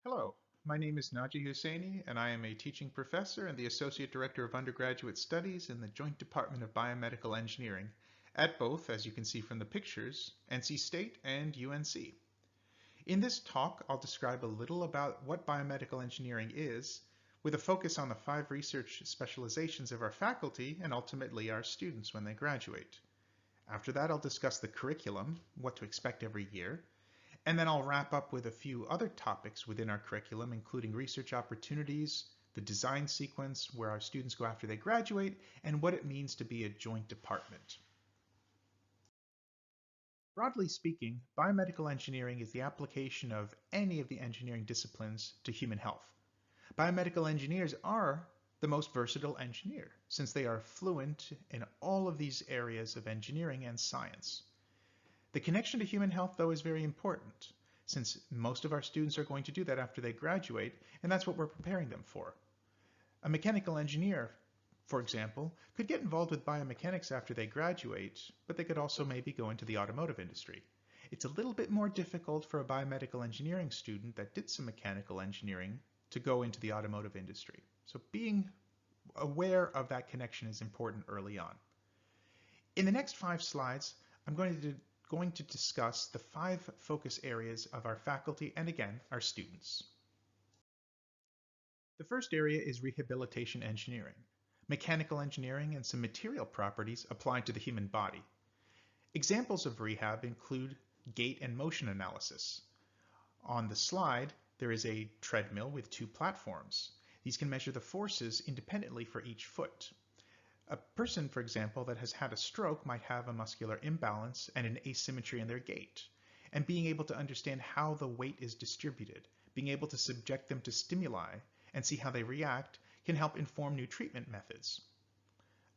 Hello, my name is Naji Husseini, and I am a teaching professor and the Associate Director of Undergraduate Studies in the Joint Department of Biomedical Engineering at both, as you can see from the pictures, NC State and UNC. In this talk, I'll describe a little about what biomedical engineering is, with a focus on the 5 research specializations of our faculty and ultimately our students when they graduate. After that, I'll discuss the curriculum, what to expect every year, and then I'll wrap up with a few other topics within our curriculum, including research opportunities, the design sequence where our students go after they graduate, and what it means to be a joint department. Broadly speaking, biomedical engineering is the application of any of the engineering disciplines to human health. Biomedical engineers are the most versatile engineer, since they are fluent in all of these areas of engineering and science. The connection to human health, though, is very important, since most of our students are going to do that after they graduate, and that's what we're preparing them for. A mechanical engineer, for example, could get involved with biomechanics after they graduate, but they could also maybe go into the automotive industry. It's a little bit more difficult for a biomedical engineering student that did some mechanical engineering to go into the automotive industry. So being aware of that connection is important early on. In the next 5 slides, I'm going to discuss the 5 focus areas of our faculty and, again, our students. The first area is rehabilitation engineering, mechanical engineering and some material properties applied to the human body. Examples of rehab include gait and motion analysis. On the slide, there is a treadmill with 2 platforms. These can measure the forces independently for each foot. A person, for example, that has had a stroke might have a muscular imbalance and an asymmetry in their gait. And being able to understand how the weight is distributed, being able to subject them to stimuli and see how they react can help inform new treatment methods.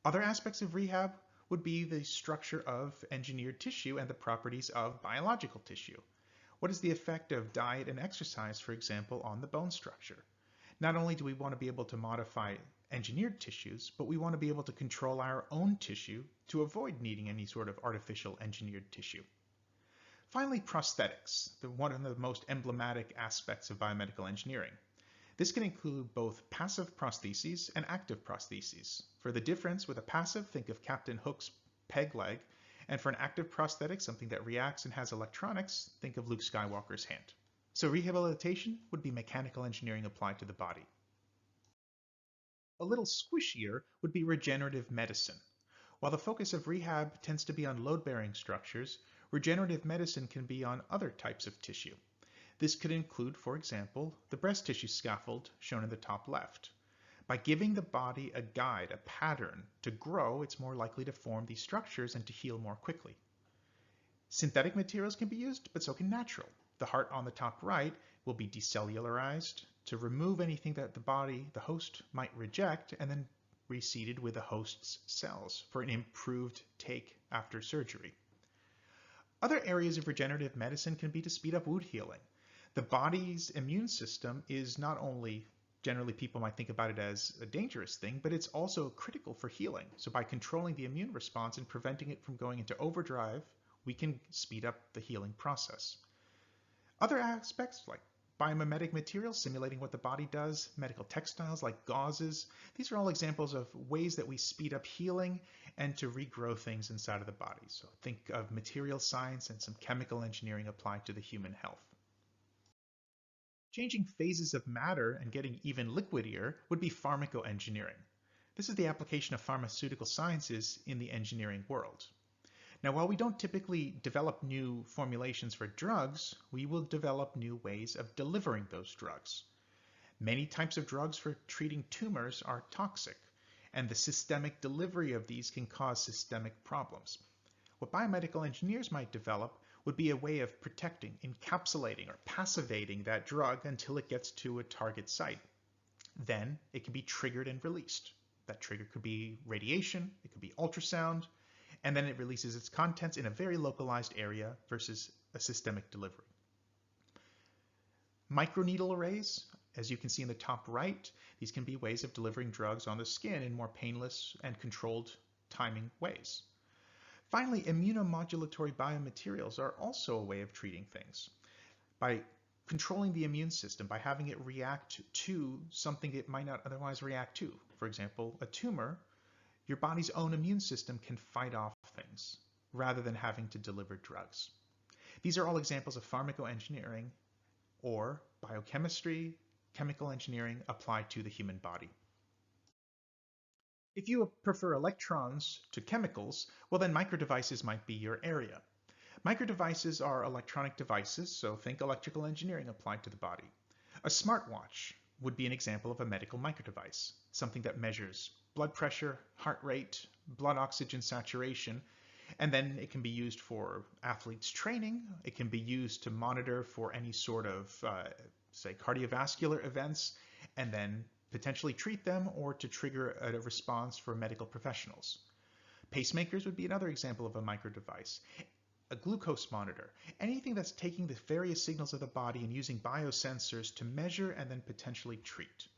Other aspects of rehab would be the structure of engineered tissue and the properties of biological tissue. What is the effect of diet and exercise, for example, on the bone structure? Not only do we want to be able to modify engineered tissues, but we want to be able to control our own tissue to avoid needing any sort of artificial engineered tissue. Finally, prosthetics, one of the most emblematic aspects of biomedical engineering. This can include both passive prostheses and active prostheses. For the difference with a passive, think of Captain Hook's peg leg, and for an active prosthetic, something that reacts and has electronics, think of Luke Skywalker's hand. So rehabilitation would be mechanical engineering applied to the body. A little squishier would be regenerative medicine. While the focus of rehab tends to be on load-bearing structures, regenerative medicine can be on other types of tissue. This could include, for example, the breast tissue scaffold shown in the top left. By giving the body a guide, a pattern to grow, it's more likely to form these structures and to heal more quickly. Synthetic materials can be used, but so can natural. The heart on the top right will be decellularized to remove anything that the host might reject, and then reseeded with the host's cells for an improved take after surgery. Other areas of regenerative medicine can be to speed up wound healing. The body's immune system is not only, generally people might think about it as a dangerous thing, but it's also critical for healing. So by controlling the immune response and preventing it from going into overdrive, we can speed up the healing process. Other aspects like biomimetic materials simulating what the body does, medical textiles like gauzes, these are all examples of ways that we speed up healing and to regrow things inside of the body. So think of material science and some chemical engineering applied to the human health. Changing phases of matter and getting even liquidier would be pharmacoengineering. This is the application of pharmaceutical sciences in the engineering world. Now, while we don't typically develop new formulations for drugs, we will develop new ways of delivering those drugs. Many types of drugs for treating tumors are toxic, and the systemic delivery of these can cause systemic problems. What biomedical engineers might develop would be a way of protecting, encapsulating, or passivating that drug until it gets to a target site. Then it can be triggered and released. That trigger could be radiation, it could be ultrasound, and then it releases its contents in a very localized area versus a systemic delivery. Microneedle arrays, as you can see in the top right, these can be ways of delivering drugs on the skin in more painless and controlled timing ways. Finally, immunomodulatory biomaterials are also a way of treating things. By controlling the immune system by having it react to something it might not otherwise react to. For example, a tumor, your body's own immune system can fight off things rather than having to deliver drugs. These are all examples of pharmacoengineering or biochemistry, chemical engineering applied to the human body. If you prefer electrons to chemicals, well then microdevices might be your area. Microdevices are electronic devices, so think electrical engineering applied to the body. A smartwatch would be an example of a medical microdevice, something that measures blood pressure, heart rate, blood oxygen saturation, and then it can be used for athletes training. It can be used to monitor for any sort of, say, cardiovascular events, and then potentially treat them or to trigger a response for medical professionals. Pacemakers would be another example of a microdevice. A glucose monitor, anything that's taking the various signals of the body and using biosensors to measure and then potentially treat.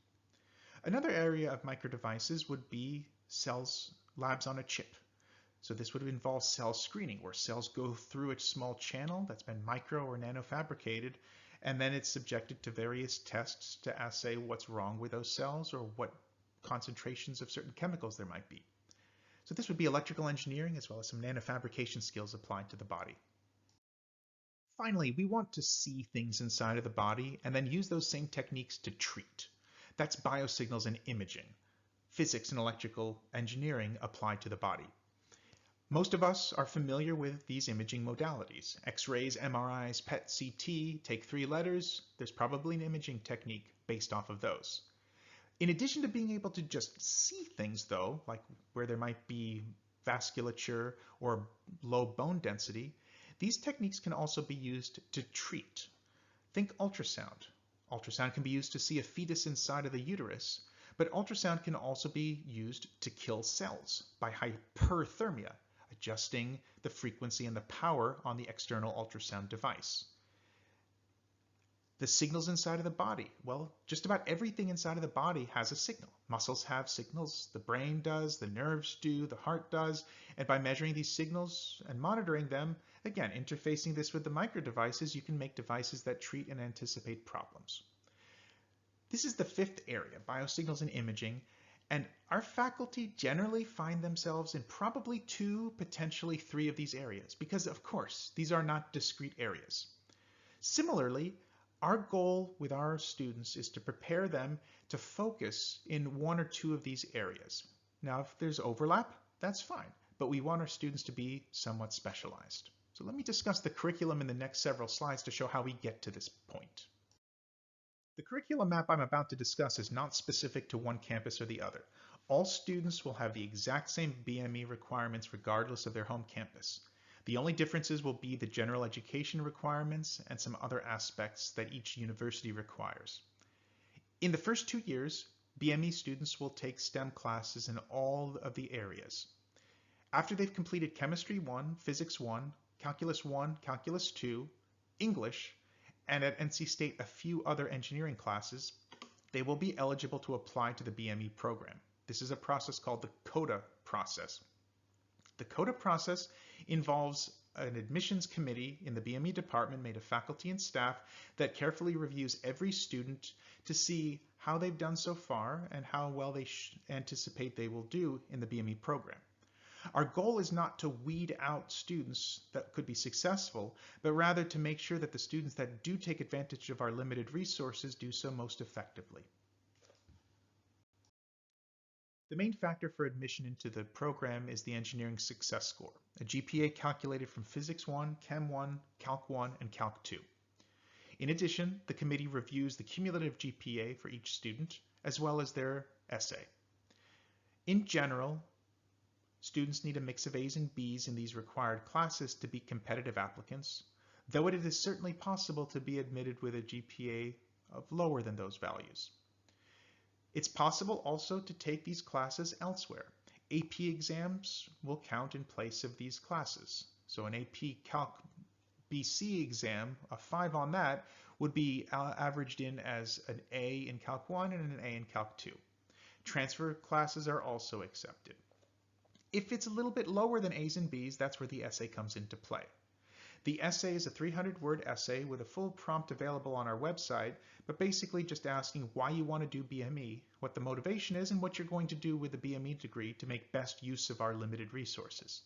Another area of microdevices would be labs on a chip. So this would involve cell screening, where cells go through a small channel that's been micro or nanofabricated, and then it's subjected to various tests to assay what's wrong with those cells or what concentrations of certain chemicals there might be. So this would be electrical engineering as well as some nanofabrication skills applied to the body. Finally, we want to see things inside of the body and then use those same techniques to treat. That's biosignals and imaging, physics and electrical engineering applied to the body. Most of us are familiar with these imaging modalities. X-rays, MRIs, PET, CT, take 3 letters. There's probably an imaging technique based off of those. In addition to being able to just see things though, like where there might be vasculature or low bone density, these techniques can also be used to treat. Think ultrasound. Ultrasound can be used to see a fetus inside of the uterus, but ultrasound can also be used to kill cells by hyperthermia, adjusting the frequency and the power on the external ultrasound device. The signals inside of the body. Well, just about everything inside of the body has a signal. Muscles have signals, the brain does, the nerves do, the heart does, and by measuring these signals and monitoring them, again, interfacing this with the microdevices, you can make devices that treat and anticipate problems. This is the 5th area, biosignals and imaging, and our faculty generally find themselves in probably 2, potentially 3 of these areas, because of course, these are not discrete areas. Similarly, our goal with our students is to prepare them to focus in 1 or 2 of these areas. Now, if there's overlap, that's fine, but we want our students to be somewhat specialized. So let me discuss the curriculum in the next several slides to show how we get to this point. The curriculum map I'm about to discuss is not specific to one campus or the other. All students will have the exact same BME requirements regardless of their home campus. The only differences will be the general education requirements and some other aspects that each university requires. In the first 2 years, BME students will take STEM classes in all of the areas. After they've completed Chemistry 1, Physics 1, Calculus 1, Calculus 2, English, and at NC State a few other engineering classes, they will be eligible to apply to the BME program. This is a process called the CODA process. The CODA process involves an admissions committee in the BME department made of faculty and staff that carefully reviews every student to see how they've done so far and how well they anticipate they will do in the BME program. Our goal is not to weed out students that could be successful, but rather to make sure that the students that do take advantage of our limited resources do so most effectively. The main factor for admission into the program is the engineering success score, a GPA calculated from Physics 1, Chem 1, Calc 1, and Calc 2. In addition, the committee reviews the cumulative GPA for each student, as well as their essay. In general, students need a mix of A's and B's in these required classes to be competitive applicants, though it is certainly possible to be admitted with a GPA of lower than those values. It's possible also to take these classes elsewhere. AP exams will count in place of these classes. So an AP Calc BC exam, a 5 on that, would be averaged in as an A in Calc 1 and an A in Calc 2. Transfer classes are also accepted. If it's a little bit lower than A's and B's, that's where the essay comes into play. The essay is a 300-word essay with a full prompt available on our website, but basically just asking why you want to do BME, what the motivation is, and what you're going to do with the BME degree to make best use of our limited resources.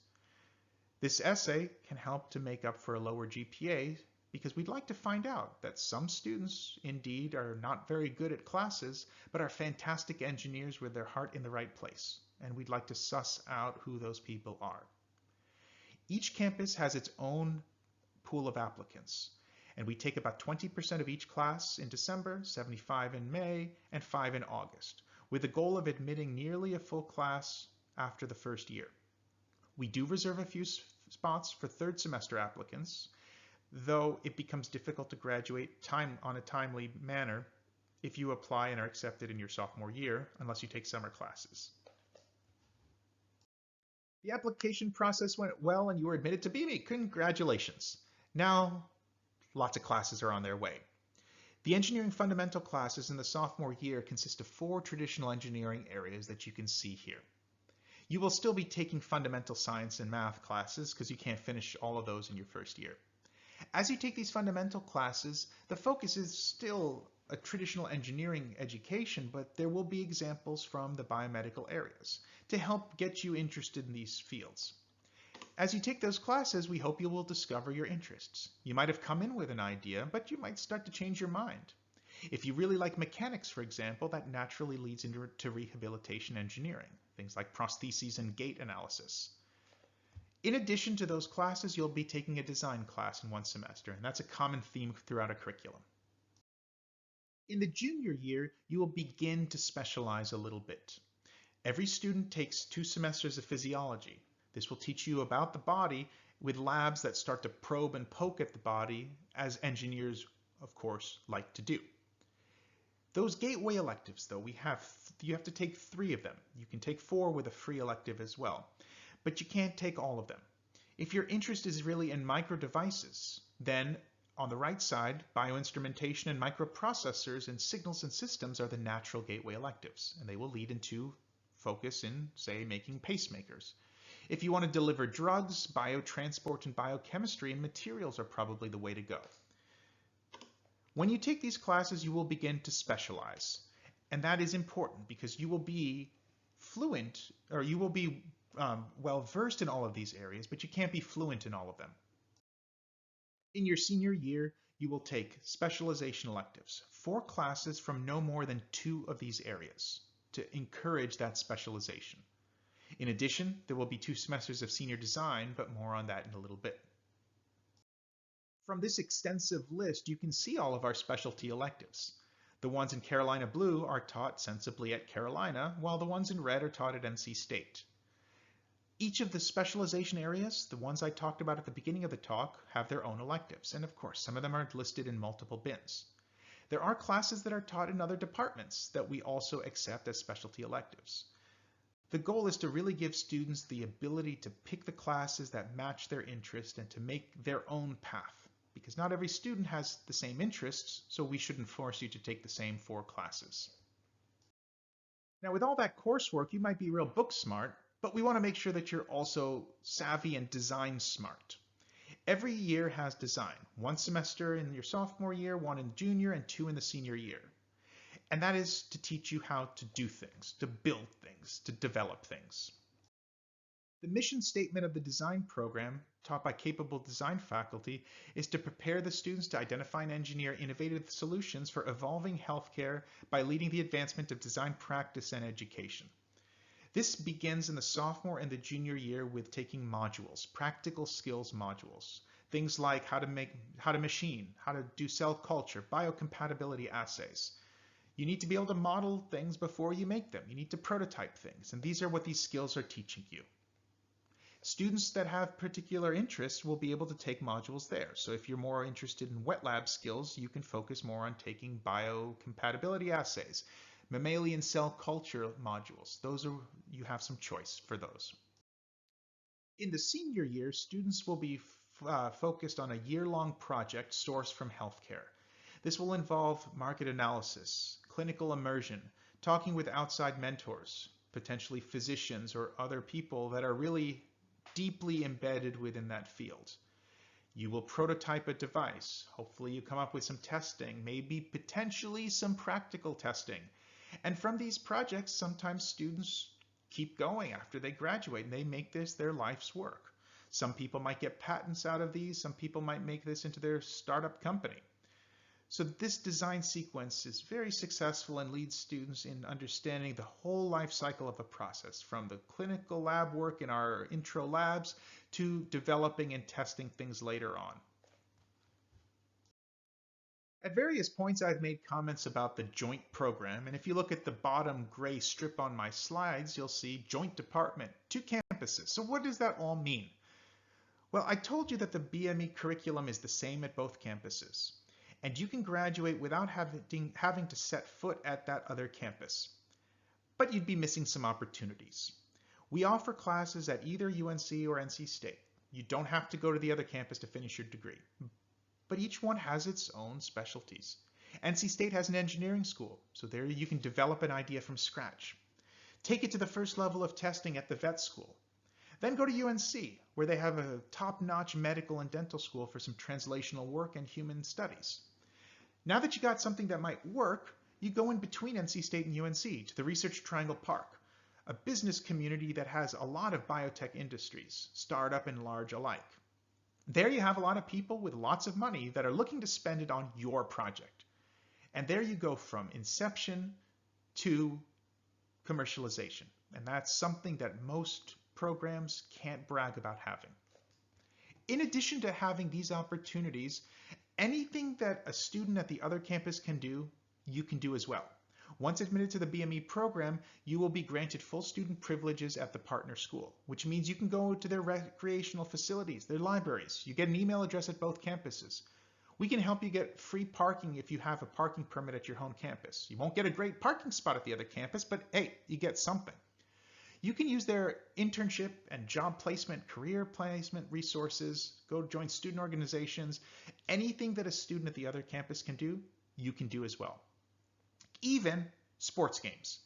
This essay can help to make up for a lower GPA because we'd like to find out that some students indeed are not very good at classes, but are fantastic engineers with their heart in the right place, and we'd like to suss out who those people are. Each campus has its own pool of applicants, and we take about 20% of each class in December, 75 in May, and 5 in August, with the goal of admitting nearly a full class after the first year. We do reserve a few spots for third semester applicants, though it becomes difficult to graduate on a timely manner if you apply and are accepted in your sophomore year, unless you take summer classes. The application process went well and you were admitted to BME. Congratulations. Now, lots of classes are on their way. The engineering fundamental classes in the sophomore year consist of 4 traditional engineering areas that you can see here. You will still be taking fundamental science and math classes because you can't finish all of those in your first year. As you take these fundamental classes, the focus is still a traditional engineering education, but there will be examples from the biomedical areas to help get you interested in these fields. As you take those classes, we hope you will discover your interests. You might have come in with an idea, but you might start to change your mind. If you really like mechanics, for example, that naturally leads into rehabilitation engineering, things like prostheses and gait analysis. In addition to those classes, you'll be taking a design class in one semester, and that's a common theme throughout a curriculum. In the junior year, you will begin to specialize a little bit. Every student takes 2 semesters of physiology. This will teach you about the body with labs that start to probe and poke at the body, as engineers, of course, like to do. Those gateway electives, though, you have to take 3 of them. You can take 4 with a free elective as well, but you can't take all of them. If your interest is really in microdevices, then on the right side, bioinstrumentation and microprocessors and signals and systems are the natural gateway electives, and they will lead into focus in, say, making pacemakers. If you want to deliver drugs, biotransport and biochemistry and materials are probably the way to go. When you take these classes, you will begin to specialize, and that is important because you will be fluent, or you will be well versed in all of these areas, but you can't be fluent in all of them. In your senior year, you will take specialization electives, 4 classes from no more than 2 of these areas to encourage that specialization. In addition, there will be 2 semesters of senior design, but more on that in a little bit. From this extensive list, you can see all of our specialty electives. The ones in Carolina blue are taught sensibly at Carolina, while the ones in red are taught at NC State. Each of the specialization areas, the ones I talked about at the beginning of the talk, have their own electives, and of course, some of them are listed in multiple bins. There are classes that are taught in other departments that we also accept as specialty electives. The goal is to really give students the ability to pick the classes that match their interest and to make their own path, because not every student has the same interests, so we shouldn't force you to take the same 4 classes. Now, with all that coursework, you might be real book smart, but we want to make sure that you're also savvy and design smart. Every year has design. 1 semester in your sophomore year, 1 in junior, and 2 in the senior year. And that is to teach you how to do things, to build things, to develop things. The mission statement of the design program, taught by capable design faculty, is to prepare the students to identify and engineer innovative solutions for evolving healthcare by leading the advancement of design practice and education. This begins in the sophomore and the junior year with taking modules, practical skills modules. Things like how to machine, how to do cell culture, biocompatibility assays. You need to be able to model things before you make them. You need to prototype things, and these are what these skills are teaching you. Students that have particular interests will be able to take modules there. So if you're more interested in wet lab skills, you can focus more on taking biocompatibility assays, mammalian cell culture modules. You have some choice for those. In the senior year, students will be focused on a year-long project sourced from healthcare. This will involve market analysis, clinical immersion, talking with outside mentors, potentially physicians or other people that are really deeply embedded within that field. You will prototype a device. Hopefully you come up with some testing, maybe potentially some practical testing. And from these projects, sometimes students keep going after they graduate and they make this their life's work. Some people might get patents out of these. Some people might make this into their startup company. So this design sequence is very successful and leads students in understanding the whole life cycle of a process, from the clinical lab work in our intro labs to developing and testing things later on. At various points, I've made comments about the joint program, and if you look at the bottom gray strip on my slides, you'll see joint department, 2 campuses. So what does that all mean? Well, I told you that the BME curriculum is the same at both campuses, and you can graduate without having to set foot at that other campus. But you'd be missing some opportunities. We offer classes at either UNC or NC State. You don't have to go to the other campus to finish your degree, but each one has its own specialties. NC State has an engineering school, so there you can develop an idea from scratch. Take it to the first level of testing at the vet school. Then go to UNC, where they have a top-notch medical and dental school for some translational work and human studies. Now that you got something that might work, you go in between NC State and UNC to the Research Triangle Park, a business community that has a lot of biotech industries, startup and large alike. There you have a lot of people with lots of money that are looking to spend it on your project. And there you go from inception to commercialization. And that's something that most programs can't brag about having. In addition to having these opportunities, anything that a student at the other campus can do, you can do as well. Once admitted to the BME program, you will be granted full student privileges at the partner school, which means you can go to their recreational facilities, their libraries. You get an email address at both campuses. We can help you get free parking if you have a parking permit at your home campus. You won't get a great parking spot at the other campus, but hey, you get something. You can use their internship and job placement, career placement resources, go join student organizations. Anything that a student at the other campus can do, you can do as well. Even sports games.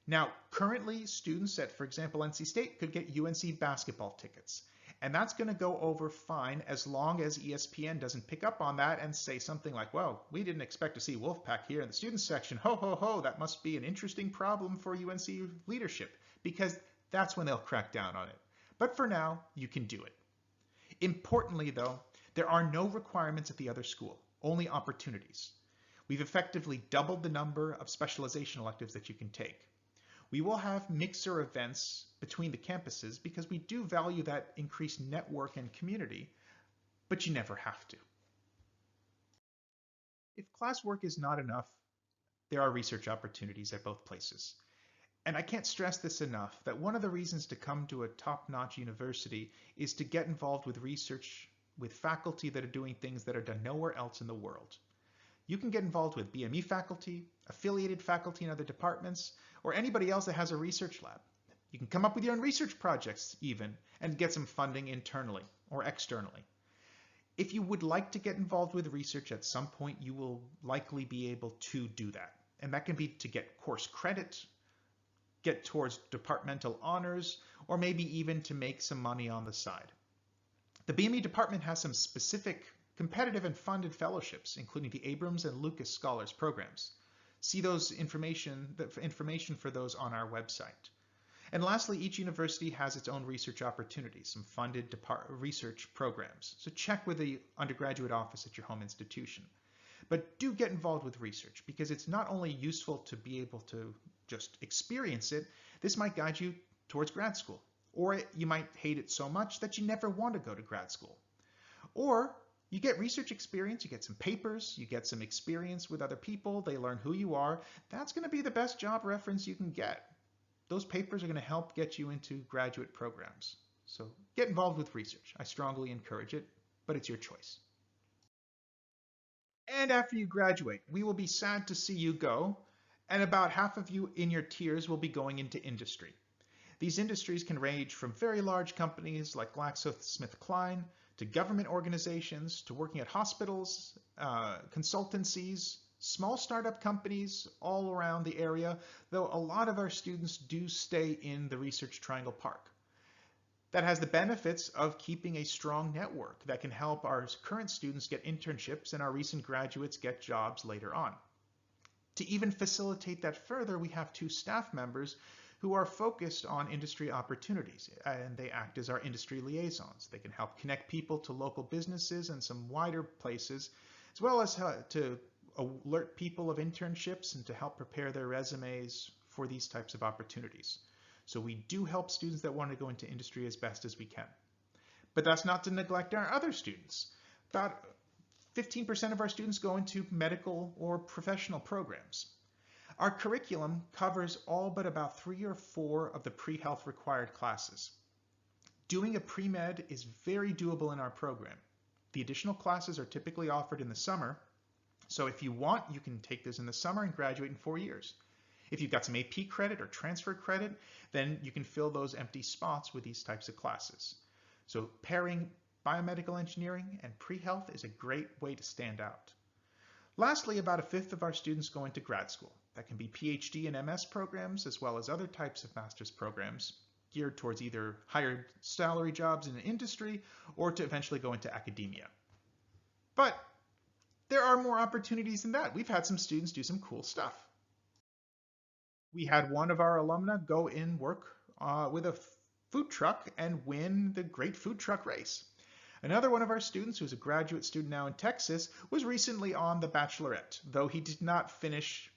Now, currently, students at, for example, NC State could get UNC basketball tickets. And that's going to go over fine as long as ESPN doesn't pick up on that and say something like, well, we didn't expect to see Wolfpack here in the student section. Ho, ho, ho, that must be an interesting problem for UNC leadership, because that's when they'll crack down on it. But for now, you can do it. Importantly, though, there are no requirements at the other school, only opportunities. We've effectively doubled the number of specialization electives that you can take. We will have mixer events between the campuses because we do value that increased network and community, but you never have to. If classwork is not enough, there are research opportunities at both places. And I can't stress this enough, that one of the reasons to come to a top-notch university is to get involved with research with faculty that are doing things that are done nowhere else in the world. You can get involved with BME faculty, affiliated faculty in other departments, or anybody else that has a research lab. You can come up with your own research projects even, and get some funding internally or externally. If you would like to get involved with research at some point, you will likely be able to do that. And that can be to get course credit, get towards departmental honors, or maybe even to make some money on the side. The BME department has some specific competitive and funded fellowships, including the Abrams and Lucas Scholars programs. See the information for those on our website. And lastly, each university has its own research opportunities, some funded research programs. So check with the undergraduate office at your home institution. But do get involved with research, because it's not only useful to be able to just experience it, this might guide you towards grad school. Or you might hate it so much that you never want to go to grad school. Or you get research experience, you get some papers, you get some experience with other people, they learn who you are. That's going to be the best job reference you can get. Those papers are going to help get you into graduate programs. So get involved with research. I strongly encourage it, but it's your choice. And after you graduate, we will be sad to see you go, and about half of you in your tiers will be going into industry. These industries can range from very large companies like GlaxoSmithKline to government organizations, to working at hospitals, consultancies, small startup companies all around the area, though a lot of our students do stay in the Research Triangle Park. That has the benefits of keeping a strong network that can help our current students get internships and our recent graduates get jobs later on. To even facilitate that further, we have two staff members who are focused on industry opportunities, and they act as our industry liaisons. They can help connect people to local businesses and some wider places, as well as to alert people of internships and to help prepare their resumes for these types of opportunities. So we do help students that want to go into industry as best as we can. But that's not to neglect our other students. About 15% of our students go into medical or professional programs. Our curriculum covers all but about 3 or 4 of the pre-health required classes. Doing a pre-med is very doable in our program. The additional classes are typically offered in the summer, so if you want, you can take this in the summer and graduate in 4 years. If you've got some AP credit or transfer credit, then you can fill those empty spots with these types of classes. So pairing biomedical engineering and pre-health is a great way to stand out. Lastly, about 1/5 of our students go into grad school. That can be PhD and MS programs, as well as other types of master's programs geared towards either higher salary jobs in the industry or to eventually go into academia. But there are more opportunities than that. We've had some students do some cool stuff. We had one of our alumna go in work with a food truck and win the Great Food Truck Race. Another one of our students, who's a graduate student now in Texas, was recently on The Bachelorette. Though he did not finish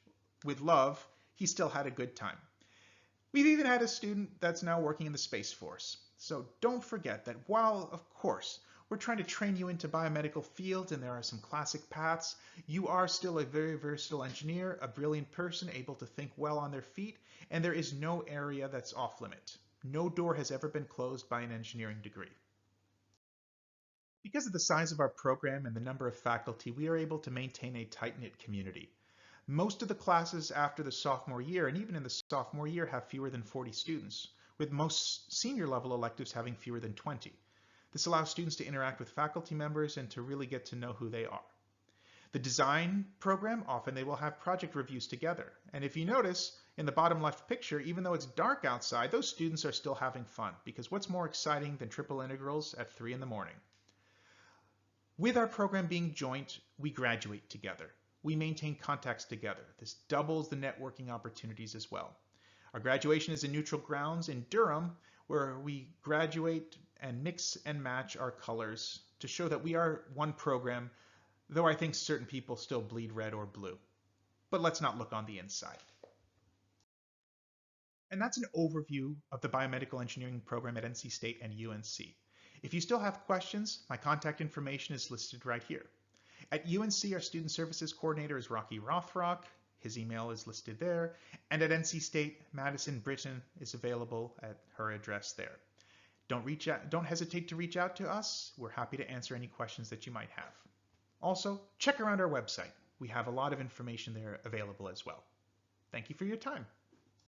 with love, he still had a good time. We've even had a student that's now working in the Space Force. So don't forget that while, of course, we're trying to train you into biomedical fields and there are some classic paths, you are still a very versatile engineer, a brilliant person able to think well on their feet, and there is no area that's off limit. No door has ever been closed by an engineering degree. Because of the size of our program and the number of faculty, we are able to maintain a tight-knit community. Most of the classes after the sophomore year, and even in the sophomore year, have fewer than 40 students, with most senior level electives having fewer than 20. This allows students to interact with faculty members and to really get to know who they are. The design program, often they will have project reviews together. And if you notice, in the bottom left picture, even though it's dark outside, those students are still having fun, because what's more exciting than triple integrals at 3 in the morning? With our program being joint, we graduate together. We maintain contacts together. This doubles the networking opportunities as well. Our graduation is in neutral grounds in Durham, where we graduate and mix and match our colors to show that we are one program, though I think certain people still bleed red or blue. But let's not look on the inside. And that's an overview of the biomedical engineering program at NC State and UNC. If you still have questions, my contact information is listed right here. At UNC, our student services coordinator is Rocky Rothrock. His email is listed there. And at NC State, Madison Britton is available at her address there. Don't hesitate to reach out to us. We're happy to answer any questions that you might have. Also, check around our website. We have a lot of information there available as well. Thank you for your time.